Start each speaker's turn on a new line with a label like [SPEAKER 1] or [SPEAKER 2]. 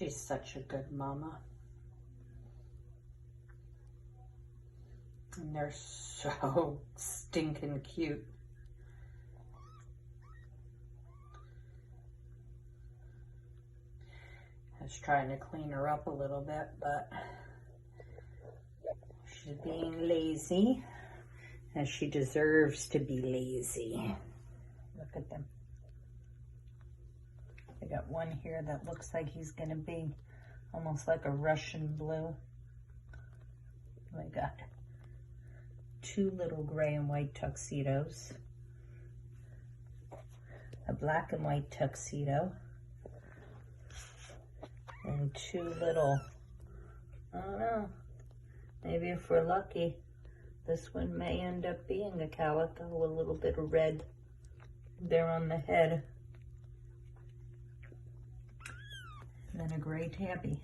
[SPEAKER 1] She's such a good mama. And they're so stinking cute. I was trying to clean her up a little bit, but she's being lazy, as she deserves to be lazy. Look at them. I got one here that looks like he's gonna be almost like a Russian blue. I got two little gray and white tuxedos, a black and white tuxedo, and two little, I don't know, maybe if we're lucky, this one may end up being a calico with a little bit of red there on the head. And then a gray tabby.